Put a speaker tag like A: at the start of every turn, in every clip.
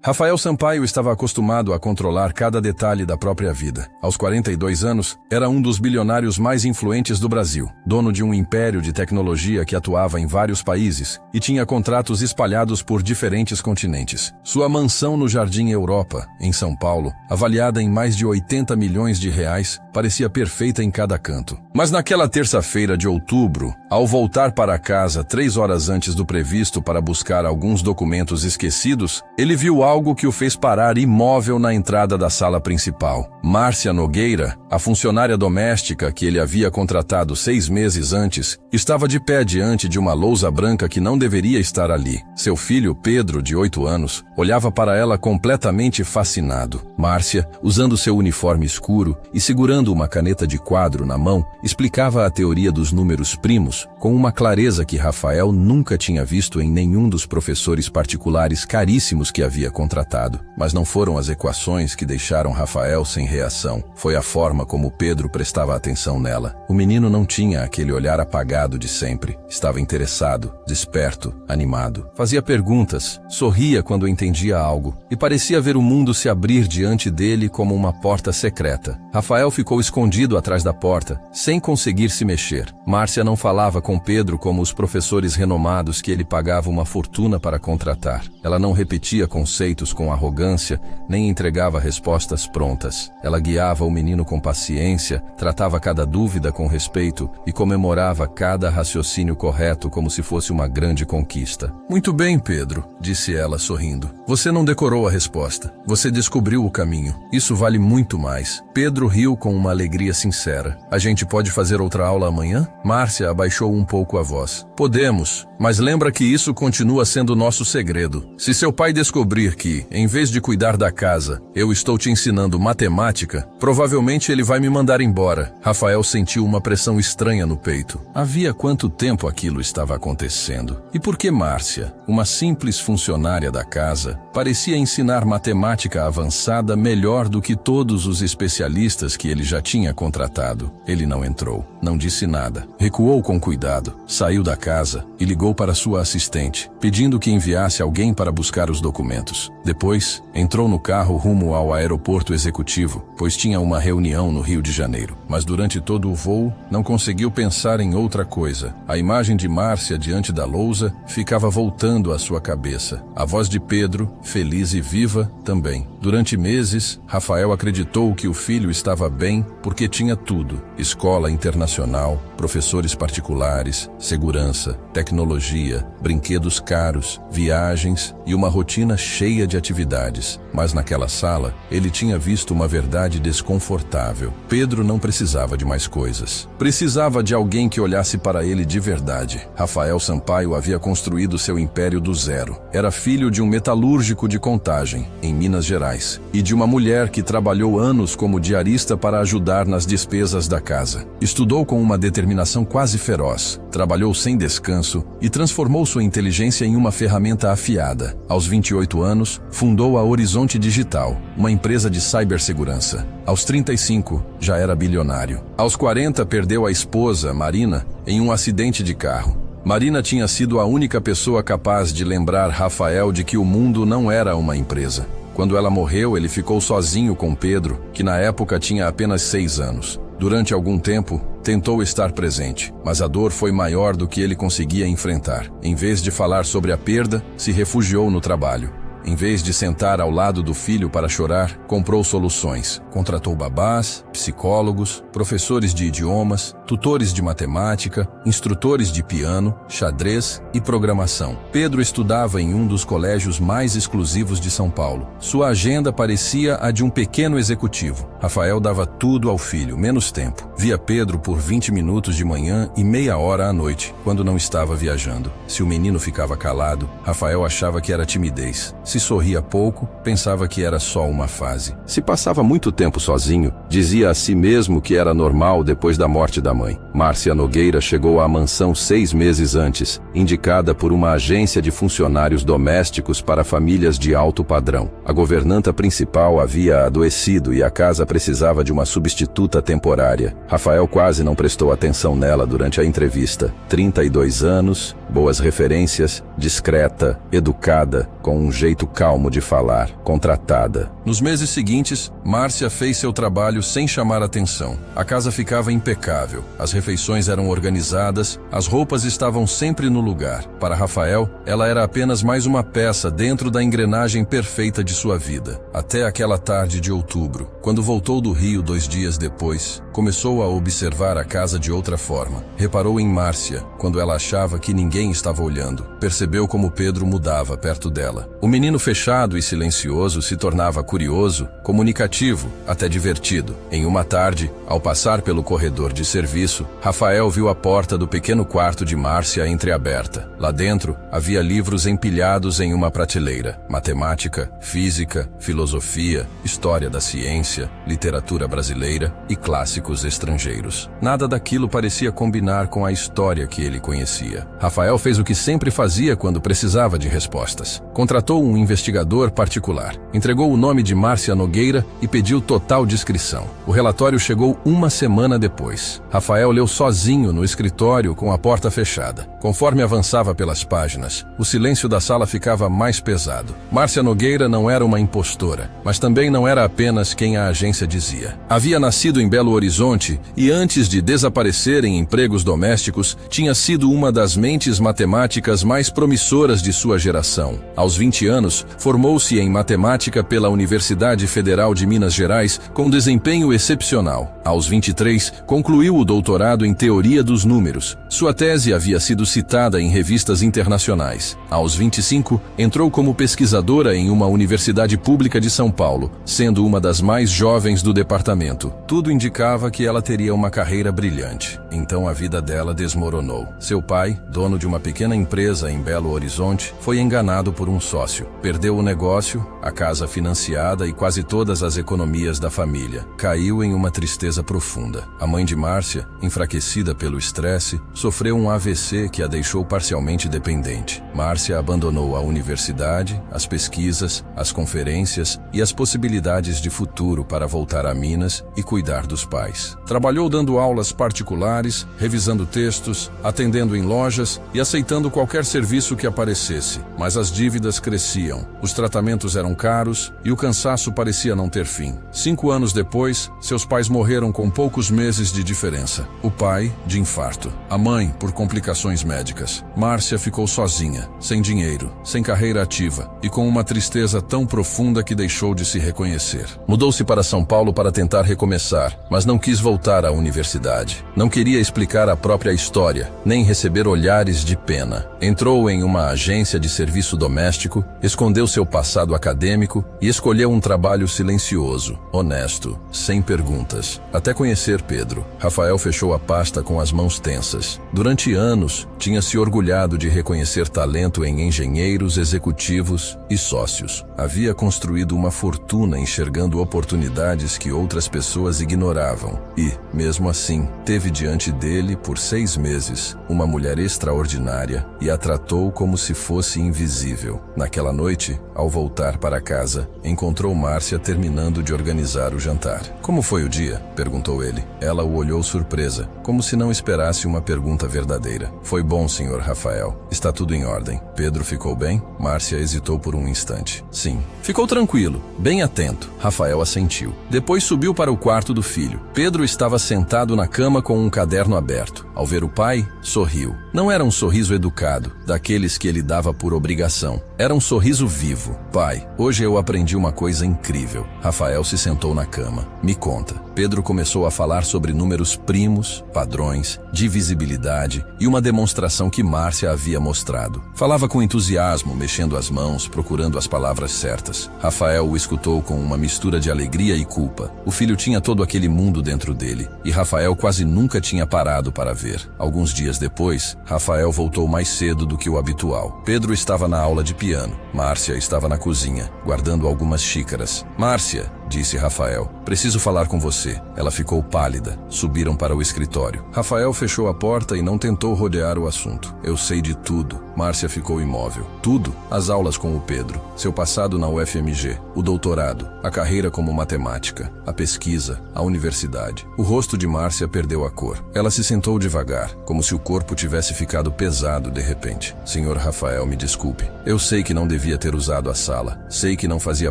A: Rafael Sampaio estava acostumado a controlar cada detalhe da própria vida. Aos 42 anos, era um dos bilionários mais influentes do Brasil, dono de um império de tecnologia que atuava em vários países e tinha contratos espalhados por diferentes continentes. Sua mansão no Jardim Europa, em São Paulo, avaliada em mais de 80 milhões de reais, parecia perfeita em cada canto. Mas naquela terça-feira de outubro, ao voltar para casa 3 horas antes do previsto para buscar alguns documentos esquecidos, ele viu algo que o fez parar imóvel na entrada da sala principal. Márcia Nogueira, a funcionária doméstica que ele havia contratado 6 meses antes, estava de pé diante de uma lousa branca que não deveria estar ali. Seu filho, Pedro, de 8 anos, olhava para ela completamente fascinado. Márcia, usando seu uniforme escuro e segurando uma caneta de quadro na mão, explicava a teoria dos números primos com uma clareza que Rafael nunca tinha visto em nenhum dos professores particulares caríssimos que havia contratado. Mas não foram as equações que deixaram Rafael sem reação. Foi a forma como Pedro prestava atenção nela. O menino não tinha aquele olhar apagado de sempre. Estava interessado, desperto, animado. Fazia perguntas, sorria quando entendia algo e parecia ver o mundo se abrir diante dele como uma porta secreta. Rafael ficou escondido atrás da porta, sem conseguir se mexer. Márcia não falava com Pedro como os professores renomados que ele pagava uma fortuna para contratar. Ela não repetia conceitos com arrogância, nem entregava respostas prontas. Ela guiava o menino com paciência, tratava cada dúvida com respeito e comemorava cada raciocínio correto como se fosse uma grande conquista. "Muito bem, Pedro", disse ela, sorrindo. "Você não decorou a resposta. Você descobriu o caminho. Isso vale muito mais." Pedro riu com uma alegria sincera. "A gente pode fazer outra aula amanhã?" Márcia abaixou um pouco a voz. "Podemos, mas lembra que isso continua sendo nosso segredo. Se seu pai descobrir que, em vez de cuidar da casa, eu estou te ensinando matemática, provavelmente ele vai me mandar embora." Rafael sentiu uma pressão estranha no peito. Havia quanto tempo aquilo estava acontecendo? E por que Márcia, uma simples funcionária da casa, parecia ensinar matemática avançada melhor do que todos os especialistas que ele já tinha contratado? Ele não entrou, não disse nada. Recuou com cuidado, saiu da casa e ligou para sua assistente, pedindo que enviasse alguém para buscar os documentos. Depois, entrou no carro rumo ao aeroporto executivo, pois tinha uma reunião no Rio de Janeiro. Mas durante todo o voo, não conseguiu pensar em outra coisa. A imagem de Márcia diante da lousa ficava voltando à sua cabeça. A voz de Pedro, feliz e viva, também. Durante meses, Rafael acreditou que o filho estava bem porque tinha tudo: escola internacional, professores particulares, segurança, tecnologia, brinquedos caros, viagens e uma rotina cheia de atividades. Mas naquela sala, ele tinha visto uma verdade desconfortável. Pedro não precisava de mais coisas. Precisava de alguém que olhasse para ele de verdade. Rafael Sampaio havia construído seu império do zero. Era filho de um metalúrgico de Contagem, em Minas Gerais, e de uma mulher que trabalhou anos como diarista para ajudar nas despesas da casa. Estudou com uma determinação quase feroz, trabalhou sem descanso e transformou sua inteligência em uma ferramenta afiada. Aos 28 anos, fundou a Horizonte Digital, uma empresa de cibersegurança. Aos 35, já era bilionário. Aos 40, perdeu a esposa, Marina, em um acidente de carro. Marina tinha sido a única pessoa capaz de lembrar Rafael de que o mundo não era uma empresa. Quando ela morreu, ele ficou sozinho com Pedro, que na época tinha apenas 6 anos. Durante algum tempo, tentou estar presente, mas a dor foi maior do que ele conseguia enfrentar. Em vez de falar sobre a perda, se refugiou no trabalho. Em vez de sentar ao lado do filho para chorar, comprou soluções. Contratou babás, psicólogos, professores de idiomas, tutores de matemática, instrutores de piano, xadrez e programação. Pedro estudava em um dos colégios mais exclusivos de São Paulo. Sua agenda parecia a de um pequeno executivo. Rafael dava tudo ao filho, menos tempo. Via Pedro por 20 minutos de manhã e meia hora à noite, quando não estava viajando. Se o menino ficava calado, Rafael achava que era timidez. Se sorria pouco, pensava que era só uma fase. Se passava muito tempo sozinho, dizia a si mesmo que era normal depois da morte da mãe. Márcia Nogueira chegou à mansão 6 meses antes, indicada por uma agência de funcionários domésticos para famílias de alto padrão. A governanta principal havia adoecido e a casa precisava de uma substituta temporária. Rafael quase não prestou atenção nela durante a entrevista. 32 anos, boas referências, discreta, educada, com um jeito jeito calmo de falar, contratada. Nos meses seguintes, Márcia fez seu trabalho sem chamar atenção. A casa ficava impecável, as refeições eram organizadas, as roupas estavam sempre no lugar. Para Rafael, ela era apenas mais uma peça dentro da engrenagem perfeita de sua vida. Até aquela tarde de outubro, quando voltou do Rio 2 dias depois, começou a observar a casa de outra forma. Reparou em Márcia, quando ela achava que ninguém estava olhando. Percebeu como Pedro mudava perto dela. O menino fechado e silencioso se tornava curioso, comunicativo, até divertido. Em uma tarde, ao passar pelo corredor de serviço, Rafael viu a porta do pequeno quarto de Márcia entreaberta. Lá dentro, havia livros empilhados em uma prateleira. Matemática, física, filosofia, história da ciência, literatura brasileira e clássicos estrangeiros. Nada daquilo parecia combinar com a história que ele conhecia. Rafael fez o que sempre fazia quando precisava de respostas. Contratou um investigador particular, entregou o nome de Márcia Nogueira e pediu total discrição. O relatório chegou uma semana depois. Rafael leu sozinho no escritório com a porta fechada. Conforme avançava pelas páginas, o silêncio da sala ficava mais pesado. Márcia Nogueira não era uma impostora, mas também não era apenas quem a agência dizia. Havia nascido em Belo Horizonte e antes de desaparecer em empregos domésticos, tinha sido uma das mentes matemáticas mais promissoras de sua geração. Aos 20 anos, formou-se em matemática pela Universidade Federal de Minas Gerais com desempenho excepcional. Aos 23, concluiu o doutorado em teoria dos números. Sua tese havia sido citada em revistas internacionais. Aos 25, entrou como pesquisadora em uma universidade pública de São Paulo, sendo uma das mais jovens do departamento. Tudo indicava que ela teria uma carreira brilhante. Então a vida dela desmoronou. Seu pai, dono de uma pequena empresa em Belo Horizonte, foi enganado por um sócio. Perdeu o negócio, a casa financiada e quase todas as economias da família. Caiu em uma tristeza profunda. A mãe de Márcia, enfraquecida pelo estresse, sofreu um AVC que a deixou parcialmente dependente. Márcia abandonou a universidade, as pesquisas, as conferências e as possibilidades de futuro para voltar a Minas e cuidar dos pais. Trabalhou dando aulas particulares, revisando textos, atendendo em lojas e aceitando qualquer serviço que aparecesse. Mas as dívidas cresciam, os tratamentos eram caros e o cansaço parecia não ter fim. 5 anos depois, seus pais morreram com poucos meses de diferença. O pai, de infarto. A mãe, por complicações médicas. Márcia ficou sozinha, sem dinheiro, sem carreira ativa e com uma tristeza tão profunda que deixou de se reconhecer. Mudou-se para São Paulo para tentar recomeçar, mas não quis voltar à universidade. Não queria explicar a própria história, nem receber olhares de pena. Entrou em uma agência de serviço doméstico, escondeu seu passado acadêmico e escolheu um trabalho silencioso, honesto, sem perguntas. Até conhecer Pedro, Rafael fechou a pasta com as mãos tensas. Durante anos, tinha se orgulhado de reconhecer talento em engenheiros, executivos e sócios. Havia construído uma fortuna enxergando oportunidades que outras pessoas ignoravam. E, mesmo assim, teve diante dele, por 6 meses, uma mulher extraordinária e a tratou como se fosse invisível. Naquela noite, ao voltar para casa, encontrou Márcia terminando de organizar o jantar. "Como foi o dia?" perguntou ele. Ela o olhou surpresa, como se não esperasse uma pergunta verdadeira. "Foi bom, senhor Rafael. Está tudo em ordem." "Pedro ficou bem?" Márcia hesitou por um instante. "Sim." "Ficou tranquilo, bem atento." Rafael assentiu. Depois subiu para o quarto do filho. Pedro estava sentado na cama com um caderno aberto. Ao ver o pai, sorriu. Não era um sorriso educado, daqueles que ele dava por obrigação. Era um sorriso vivo. "Pai, hoje eu aprendi uma coisa incrível." Rafael se sentou na cama. "Me conta." Pedro começou a falar sobre números primos, padrões, divisibilidade e uma demonstração que Márcia havia mostrado. Falava com entusiasmo, mexendo as mãos, procurando as palavras certas. Rafael o escutou com uma mistura de alegria e culpa. O filho tinha todo aquele mundo dentro dele, e Rafael quase nunca tinha parado para ver. Alguns dias depois, Rafael voltou mais cedo do que o habitual. Pedro estava na aula de piano. Márcia estava na cozinha, guardando algumas xícaras. "Márcia", disse Rafael. Preciso falar com você. Ela ficou pálida. Subiram para o escritório. Rafael fechou a porta e não tentou rodear o assunto. Eu sei de tudo. Márcia ficou imóvel. Tudo? As aulas com o Pedro, seu passado na UFMG, o doutorado, a carreira como matemática, a pesquisa, a universidade. O rosto de Márcia perdeu a cor. Ela se sentou devagar, como se o corpo tivesse ficado pesado de repente. Senhor Rafael, me desculpe. Eu sei que não devia ter usado a sala. Sei que não fazia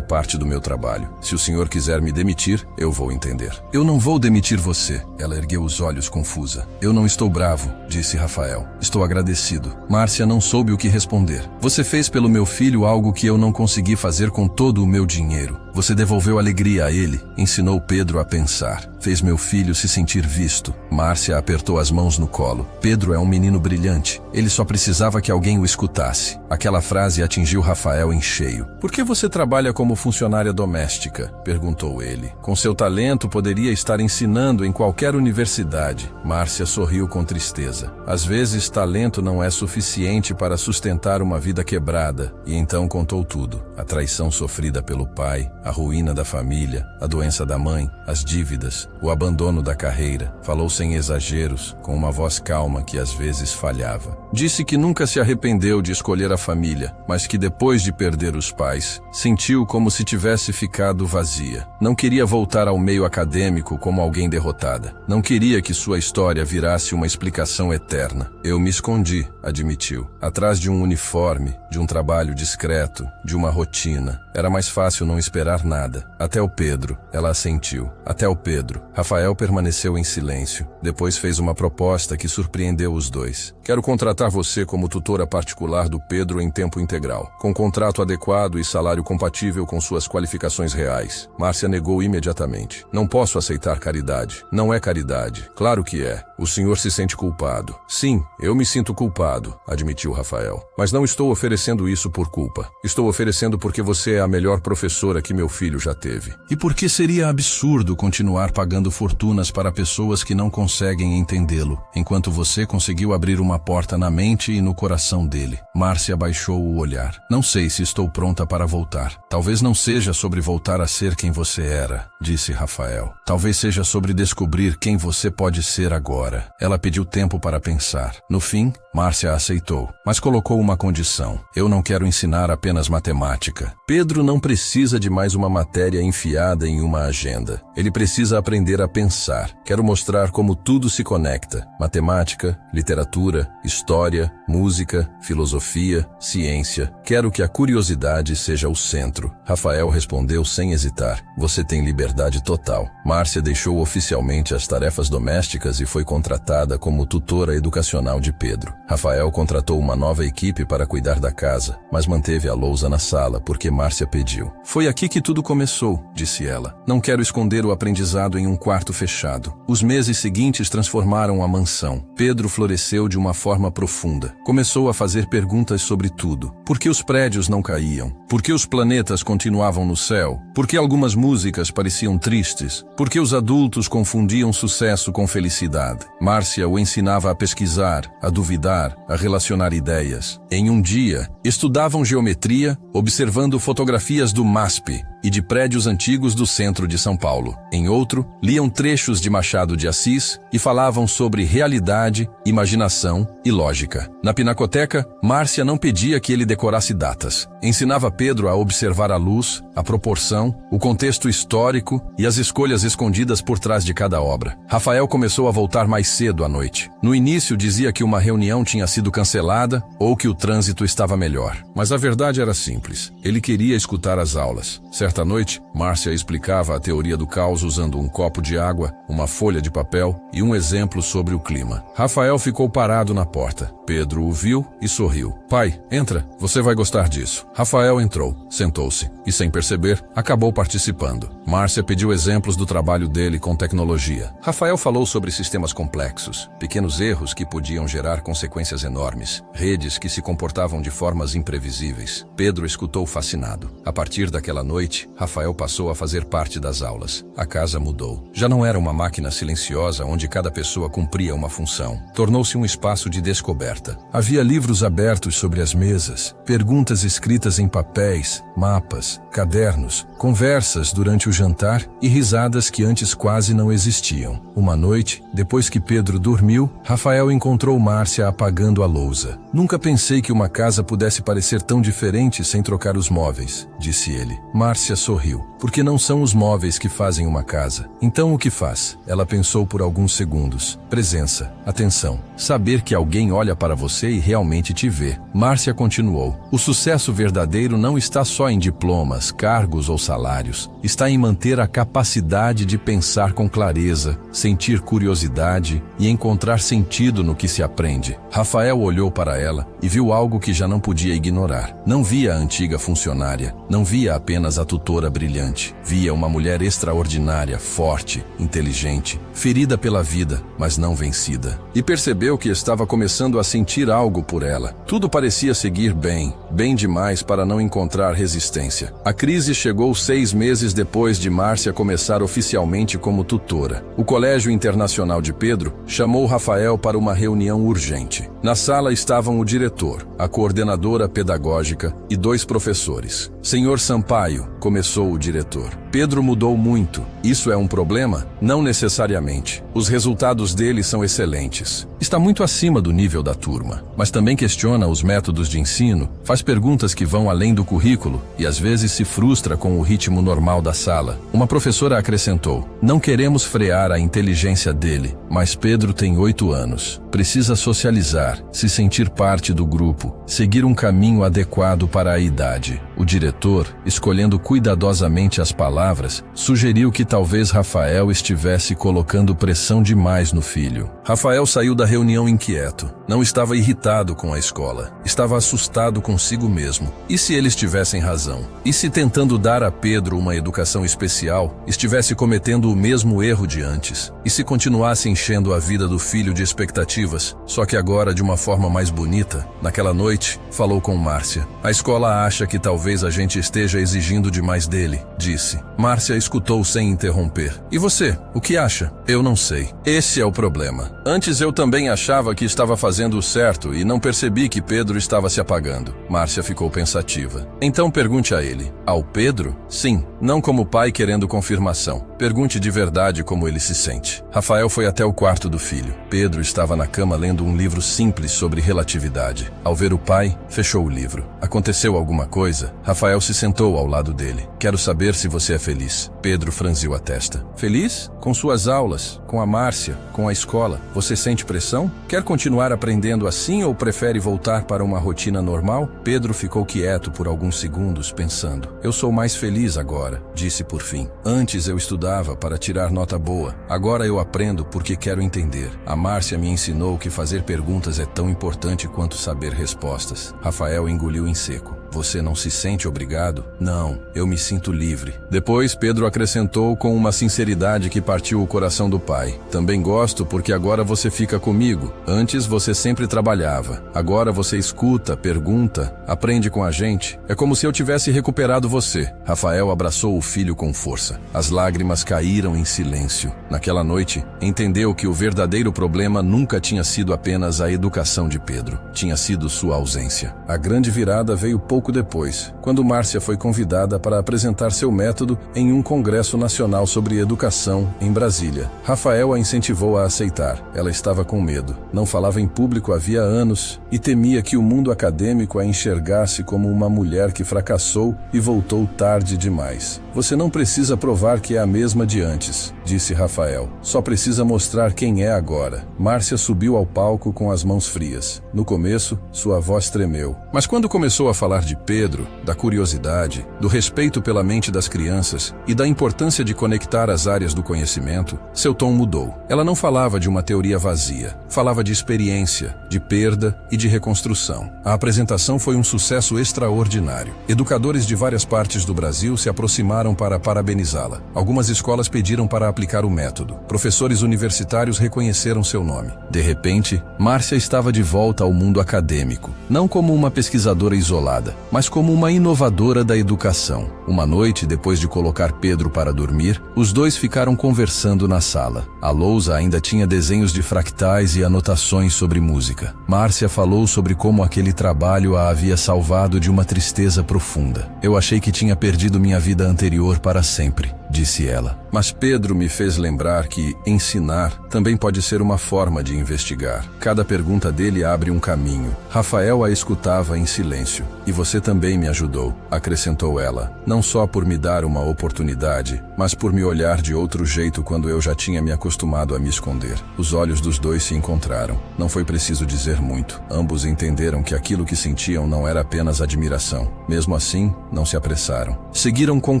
A: parte do meu trabalho. Se o senhor quiser me demitir, eu vou entender. Eu não vou demitir você. Ela ergueu os olhos confusa. Eu não estou bravo, disse Rafael. Estou agradecido. Márcia não soube o que responder. Você fez pelo meu filho algo que eu não consegui fazer com todo o meu dinheiro. Você devolveu alegria a ele, ensinou Pedro a pensar. Fez meu filho se sentir visto. Márcia apertou as mãos no colo. Pedro é um menino brilhante. Ele só precisava que alguém o escutasse. Aquela frase atingiu Rafael em cheio. Por que você trabalha como funcionária doméstica? Perguntou ele. Com seu talento, poderia estar ensinando em qualquer universidade. Márcia sorriu com tristeza. Às vezes, talento não é suficiente para sustentar uma vida quebrada. E então contou tudo. A traição sofrida pelo pai, a ruína da família, a doença da mãe, as dívidas, o abandono da carreira. Falou sem exageros, com uma voz calma que às vezes falhava. Disse que nunca se arrependeu de escolher a família, mas que depois de perder os pais, sentiu como se tivesse ficado vazia. Não queria voltar ao meio acadêmico como alguém derrotada. Não queria que sua história virasse uma explicação eterna. Eu me escondi, admitiu, atrás de um uniforme, de um trabalho discreto, de uma rotina. Era mais fácil não esperar nada. Até o Pedro. Ela assentiu. Até o Pedro. Rafael permaneceu em silêncio. Depois fez uma proposta que surpreendeu os dois. Quero contratar você como tutora particular do Pedro em tempo integral, com contrato adequado e salário compatível com suas qualificações reais. Márcia negou imediatamente. Não posso aceitar caridade. Não é caridade. Claro que é. O senhor se sente culpado. Sim, eu me sinto culpado, admitiu Rafael. Mas não estou oferecendo isso por culpa. Estou oferecendo porque você é a melhor professora que meu filho já teve. E porque seria absurdo continuar pagando fortunas para pessoas que não conseguem entendê-lo, enquanto você conseguiu abrir uma porta na mente e no coração dele. Márcia baixou o olhar. Não sei se estou pronta para voltar. Talvez não seja sobre voltar a ser quem você era, disse Rafael. Talvez seja sobre descobrir quem você pode ser agora. Ela pediu tempo para pensar. No fim, Márcia aceitou, mas colocou uma condição. Eu não quero ensinar apenas matemática. Pedro não precisa de mais uma matéria enfiada em uma agenda. Ele precisa aprender a pensar. Quero mostrar como tudo se conecta. Matemática, literatura, história, música, filosofia, ciência. Quero que a curiosidade seja o centro. Rafael respondeu sem hesitar. Você tem liberdade total. Márcia deixou oficialmente as tarefas domésticas e foi contratada como tutora educacional de Pedro. Rafael contratou uma nova equipe para cuidar da casa, mas manteve a lousa na sala porque Márcia pediu. Foi aqui que tudo começou, disse ela. Não quero esconder o aprendizado em um quarto fechado. Os meses seguintes transformaram a mansão. Pedro floresceu de uma forma profunda. Começou a fazer perguntas sobre tudo. Por que os prédios não caíam? Por que os planetas continuavam no céu? Por que algumas músicas pareciam tristes? Por que os adultos confundiam sucesso com felicidade? Márcia o ensinava a pesquisar, a duvidar, a relacionar ideias. Em um dia, estudavam geometria, observando fotografias do MASP e de prédios antigos do centro de São Paulo. Em outro, liam trechos de Machado de Assis e falavam sobre realidade, imaginação e lógica. Na pinacoteca, Márcia não pedia que ele decorasse datas. Ensinava Pedro a observar a luz, a proporção, o contexto histórico e as escolhas escondidas por trás de cada obra. Rafael começou a voltar mais cedo à noite. No início dizia que uma reunião tinha sido cancelada ou que o trânsito estava melhor. Mas a verdade era simples. Ele queria escutar as aulas. Certa noite, Márcia explicava a teoria do caos usando um copo de água, uma folha de papel e um exemplo sobre o clima. Rafael ficou parado na porta. Pedro o viu e sorriu. Pai, entra, você vai gostar disso. Rafael entrou, sentou-se e, sem perceber, acabou participando. Márcia pediu exemplos do trabalho dele com tecnologia. Rafael falou sobre sistemas complexos, pequenos erros que podiam gerar consequências enormes, redes que se comportavam de formas imprevisíveis. Pedro escutou fascinado. A partir daquela noite, noite, Rafael passou a fazer parte das aulas. A casa mudou. Já não era uma máquina silenciosa onde cada pessoa cumpria uma função. Tornou-se um espaço de descoberta. Havia livros abertos sobre as mesas, perguntas escritas em papéis, mapas, cadernos, conversas durante o jantar e risadas que antes quase não existiam. Uma noite, depois que Pedro dormiu, Rafael encontrou Márcia apagando a lousa. Nunca pensei que uma casa pudesse parecer tão diferente sem trocar os móveis, disse ele. Márcia sorriu. Porque não são os móveis que fazem uma casa. Então o que faz? Ela pensou por alguns segundos. Presença, atenção, saber que alguém olha para você e realmente te vê. Márcia continuou. O sucesso verdadeiro não está só em diplomas, cargos ou salários. Está em manter a capacidade de pensar com clareza, sentir curiosidade e encontrar sentido no que se aprende. Rafael olhou para ela e viu algo que já não podia ignorar. Não via a antiga funcionária, não via apenas a tutora brilhante. Via uma mulher extraordinária, forte, inteligente, ferida pela vida, mas não vencida. E percebeu que estava começando a sentir algo por ela. Tudo parecia seguir bem, bem demais para não encontrar resistência. A crise chegou 6 meses depois de Márcia começar oficialmente como tutora. O Colégio Internacional de Pedro chamou Rafael para uma reunião urgente. Na sala estavam o diretor, a coordenadora pedagógica e 2 professores. Senhor Sampaio, começou o diretor. Pedro mudou muito. Isso é um problema? Não necessariamente. Os resultados dele são excelentes. Está muito acima do nível da turma, mas também questiona os métodos de ensino, faz perguntas que vão além do currículo e às vezes se frustra com o ritmo normal da sala. Uma professora acrescentou: não queremos frear a inteligência dele, mas Pedro tem 8 anos. Precisa socializar, se sentir parte do grupo, seguir um caminho adequado para a idade. O diretor, escolhendo cuidadosamente as palavras, sugeriu que talvez Rafael estivesse colocando pressão demais no filho. Rafael saiu da reunião inquieto. Não estava irritado com a escola. Estava assustado consigo mesmo. E se eles tivessem razão? E se tentando dar a Pedro uma educação especial, estivesse cometendo o mesmo erro de antes? E se continuasse enchendo a vida do filho de expectativas, só que agora de uma forma mais bonita? Naquela noite, falou com Márcia. A escola acha que talvez a gente esteja exigindo demais dele, disse. Márcia escutou sem interromper. E você, o que acha? Eu não sei. Esse é o problema. Antes eu também achava que estava fazendo o certo e não percebi que Pedro estava se apagando. Márcia ficou pensativa. Então pergunte a ele. Ao Pedro? Sim, não como pai querendo confirmação. Pergunte de verdade como ele se sente. Rafael foi até o quarto do filho. Pedro estava na cama lendo um livro simples sobre relatividade. Ao ver o pai, fechou o livro. Aconteceu alguma coisa? Rafael se sentou ao lado dele. Quero saber se você é feliz. Pedro franziu a testa. Feliz? Com suas aulas, com a Márcia, com a escola. Você sente pressão? Quer continuar aprendendo assim ou prefere voltar para uma rotina normal? Pedro ficou quieto por alguns segundos, pensando. Eu sou mais feliz agora, disse por fim. Antes eu estudava para tirar nota boa. Agora eu aprendo porque quero entender. A Márcia me ensinou que fazer perguntas é tão importante quanto saber respostas. Rafael engoliu em seco. Você não se sente obrigado? Não, eu me sinto livre. Depois, Pedro acrescentou com uma sinceridade que partiu o coração do pai. Também gosto porque agora você fica comigo. Antes você sempre trabalhava. Agora você escuta, pergunta, aprende com a gente. É como se eu tivesse recuperado você. Rafael abraçou o filho com força. As lágrimas caíram em silêncio. Naquela noite, entendeu que o verdadeiro problema nunca tinha sido apenas a educação de Pedro. Tinha sido sua ausência. A grande virada veio pouco depois, quando Márcia foi convidada para apresentar seu método em um congresso nacional sobre educação em Brasília. Rafael a incentivou a aceitar. Ela estava com medo. Não falava em público havia anos e temia que o mundo acadêmico a enxergasse como uma mulher que fracassou e voltou tarde demais. Você não precisa provar que é a mesma de antes, disse Rafael. Só precisa mostrar quem é agora. Márcia subiu ao palco com as mãos frias. No começo, sua voz tremeu. Mas quando começou a falar de Pedro, da curiosidade, do respeito pela mente das crianças e da importância de conectar as áreas do conhecimento, seu tom mudou. Ela não falava de uma teoria vazia. Falava de experiência, de perda e de reconstrução. A apresentação foi um sucesso extraordinário. Educadores de várias partes do Brasil se aproximaram para parabenizá-la. Algumas escolas pediram para aplicar o método. Professores universitários reconheceram seu nome. De repente, Márcia estava de volta ao mundo acadêmico, não como uma pesquisadora isolada, mas como uma inovadora da educação. Uma noite, depois de colocar Pedro para dormir, os dois ficaram conversando na sala. A lousa ainda tinha desenhos de fractais e anotações sobre música. Márcia falou sobre como aquele trabalho a havia salvado de uma tristeza profunda. Eu achei que tinha perdido minha vida anterior para sempre, disse ela. Mas Pedro me fez lembrar que ensinar também pode ser uma forma de investigar. Cada pergunta dele abre um caminho. Rafael a escutava em silêncio. E você também me ajudou, acrescentou ela. Não só por me dar uma oportunidade, mas por me olhar de outro jeito quando eu já tinha me acostumado a me esconder. Os olhos dos dois se encontraram. Não foi preciso dizer muito. Ambos entenderam que aquilo que sentiam não era apenas admiração. Mesmo assim, não se apressaram. Seguiram com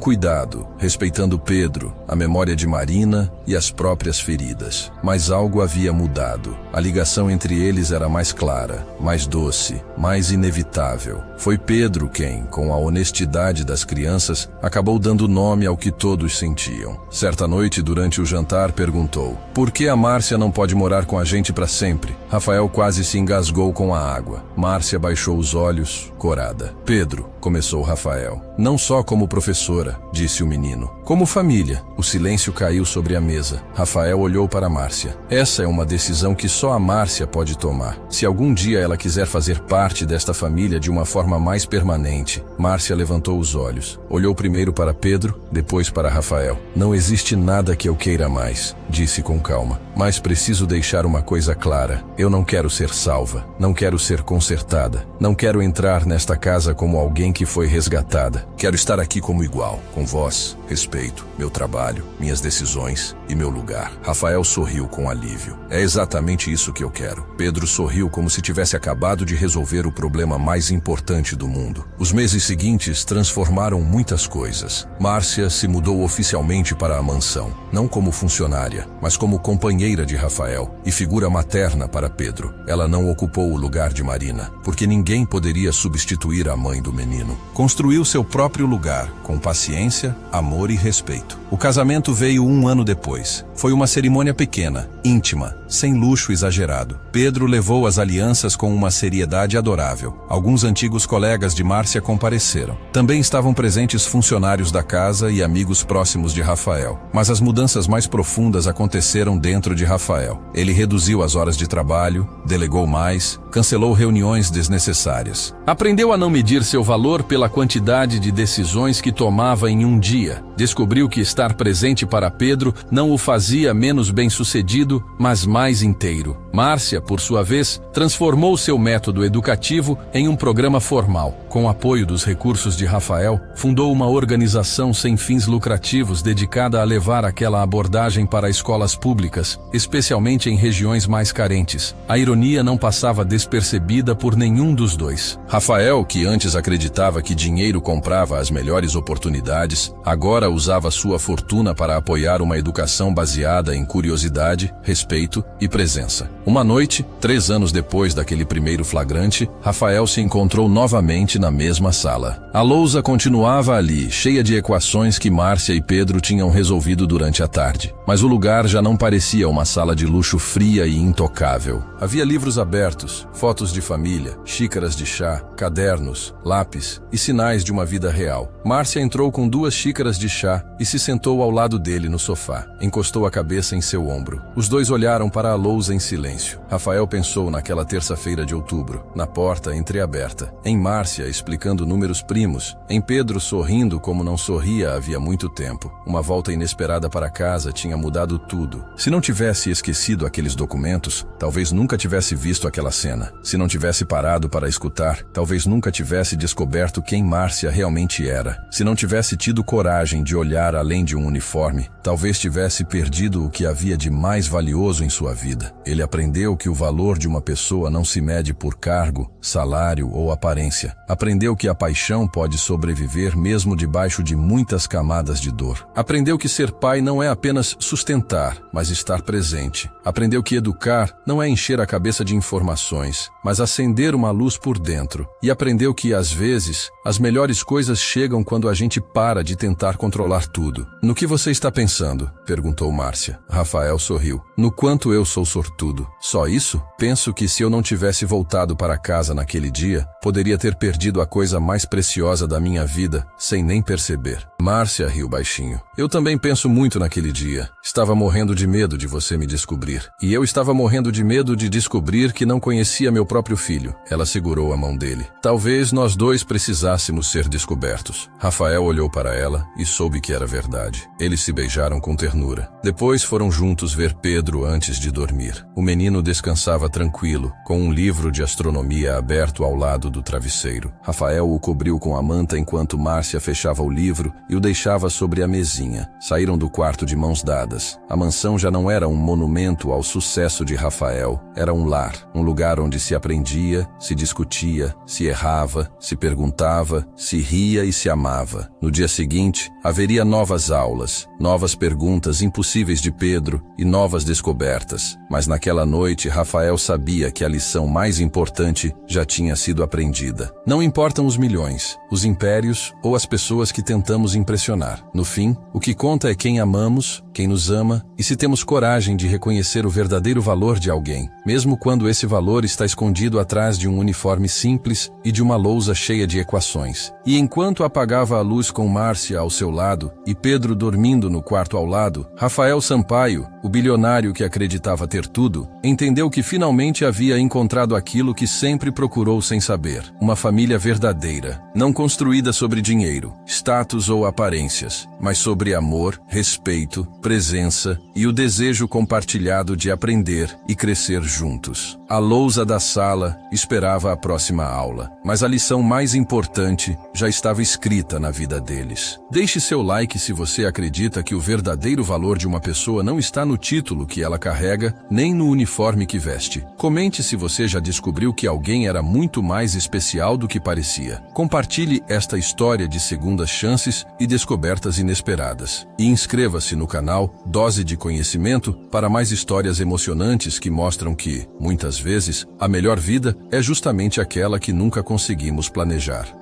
A: cuidado, respeitando Pedro, a memória de Marina e as próprias feridas. Mas algo havia mudado. A ligação entre eles era mais clara, mais doce, mais inevitável. Foi Pedro quem, com a honestidade das crianças, acabou dando nome ao que todos sentiam. Certa noite, durante o jantar, perguntou: por que a Márcia não pode morar com a gente para sempre? Rafael quase se engasgou com a água. Márcia baixou os olhos, corada. Pedro, começou Rafael. Não só como professora, disse o menino. Como família. O silêncio caiu sobre a mesa. Rafael olhou para Márcia. Essa é uma decisão que só a Márcia pode tomar. Se algum dia ela quiser fazer parte desta família de uma forma mais permanente. Márcia levantou os olhos. Olhou primeiro para Pedro, depois para Rafael. Não existe nada que eu queira mais, disse com calma. Mas preciso deixar uma coisa clara. Eu não quero ser salva. Não quero ser consertada. Não quero entrar nesta casa como alguém que foi resgatada. Quero estar aqui como igual, com voz, respeito, meu trabalho, minhas decisões e meu lugar. Rafael sorriu com alívio. É exatamente isso que eu quero. Pedro sorriu como se tivesse acabado de resolver o problema mais importante do mundo. Os meses seguintes transformaram muitas coisas. Márcia se mudou oficialmente para a mansão, não como funcionária, mas como companheira de Rafael e figura materna para Pedro. Ela não ocupou o lugar de Marina, porque ninguém poderia substituir a mãe do menino. Construiu seu próprio lugar, com paciência, amor e respeito. O casamento veio 1 ano depois. Foi uma cerimônia pequena, íntima, sem luxo exagerado. Pedro levou as alianças com uma seriedade adorável. Alguns antigos colegas de Márcia compareceram. Também estavam presentes funcionários da casa e amigos próximos de Rafael. Mas as mudanças mais profundas aconteceram dentro de Rafael. Ele reduziu as horas de trabalho, delegou mais, cancelou reuniões desnecessárias. Aprendeu a não medir seu valor pela quantidade de decisões que tomava em um dia. Descobriu que estar presente para Pedro não o fazia menos bem-sucedido, mas mais inteiro. Márcia, por sua vez, transformou seu método educativo em um programa formal. Com apoio dos recursos de Rafael, fundou uma organização sem fins lucrativos dedicada a levar aquela abordagem para escolas públicas, especialmente em regiões mais carentes. A ironia não passava despercebida por nenhum dos dois. Rafael, que antes acreditava que dinheiro comprava as melhores oportunidades, agora usava sua fortuna para apoiar uma educação baseada em curiosidade, respeito e presença. Uma noite, 3 anos depois daquele primeiro flagrante, Rafael se encontrou novamente na mesma sala. A lousa continuava ali, cheia de equações que Márcia e Pedro tinham resolvido durante a tarde. Mas o lugar já não parecia uma sala de luxo fria e intocável. Havia livros abertos, fotos de família, xícaras de chá, cadernos, lápis e sinais de uma vida real. Márcia entrou com 2 xícaras de chá e se sentou ao lado dele no sofá. Encostou a cabeça em seu ombro. Os dois olharam para a lousa em silêncio. Rafael pensou naquela terça-feira de outubro, na porta entreaberta, em Márcia explicando números primos, em Pedro sorrindo como não sorria havia muito tempo. Uma volta inesperada para casa tinha mudado tudo. Se não tivesse esquecido aqueles documentos, talvez nunca tivesse visto aquela cena. Se não tivesse parado para escutar, talvez nunca tivesse descoberto quem Márcia realmente era. Se não tivesse tido coragem de olhar além de um uniforme, talvez tivesse perdido o que havia de mais valioso em sua sua vida. Ele aprendeu que o valor de uma pessoa não se mede por cargo, salário ou aparência. Aprendeu que a paixão pode sobreviver mesmo debaixo de muitas camadas de dor. Aprendeu que ser pai não é apenas sustentar, mas estar presente. Aprendeu que educar não é encher a cabeça de informações, mas acender uma luz por dentro. E aprendeu que, às vezes, as melhores coisas chegam quando a gente para de tentar controlar tudo. No que você está pensando? Perguntou Márcia. Rafael sorriu. No quanto eu sou sortudo. Só isso? Penso que se eu não tivesse voltado para casa naquele dia, poderia ter perdido a coisa mais preciosa da minha vida, sem nem perceber. Márcia riu baixinho. Eu também penso muito naquele dia. Estava morrendo de medo de você me descobrir. E eu estava morrendo de medo de descobrir que não conhecia meu próprio filho. Ela segurou a mão dele. Talvez nós dois precisássemos ser descobertos. Rafael olhou para ela e soube que era verdade. Eles se beijaram com ternura. Depois foram juntos ver Pedro antes de dormir. O menino descansava tranquilo, com um livro de astronomia aberto ao lado do travesseiro. Rafael o cobriu com a manta enquanto Márcia fechava o livro e o deixava sobre a mesinha. Saíram do quarto de mãos dadas. A mansão já não era um monumento ao sucesso de Rafael. Era um lar, um lugar onde se aprendia, se discutia, se errava, se perguntava, se ria e se amava. No dia seguinte, haveria novas aulas, novas perguntas impossíveis de Pedro e novas descobertas. Mas naquela noite, Rafael sabia que a lição mais importante já tinha sido aprendida. Não importam os milhões, os impérios ou as pessoas que tentamos impressionar. No fim, o que conta é quem amamos, quem nos ama e se temos coragem de reconhecer o verdadeiro valor de alguém, mesmo quando esse valor está escondido atrás de um uniforme simples e de uma lousa cheia de equações. E enquanto apagava a luz com Márcia ao seu lado e Pedro dormindo no quarto ao lado, Rafael Sampaio, o bilionário que acreditava ter tudo, entendeu que finalmente havia encontrado aquilo que sempre procurou sem saber: uma família verdadeira, não construída sobre dinheiro, status ou aparências, mas sobre amor, respeito, presença e o desejo compartilhado de aprender e crescer juntos. A lousa da sala esperava a próxima aula, mas a lição mais importante já estava escrita na vida deles. Deixe seu like se você acredita que o verdadeiro valor de uma pessoa não está no título que ela carrega, nem no uniforme que veste. Comente se você já descobriu que alguém era muito mais especial do que parecia. Compartilhe esta história de segundas chances e descobertas inesperadas. E inscreva-se no canal Dose de Conhecimento para mais histórias emocionantes que mostram que, muitas vezes, a melhor vida é justamente aquela que nunca conseguimos planejar.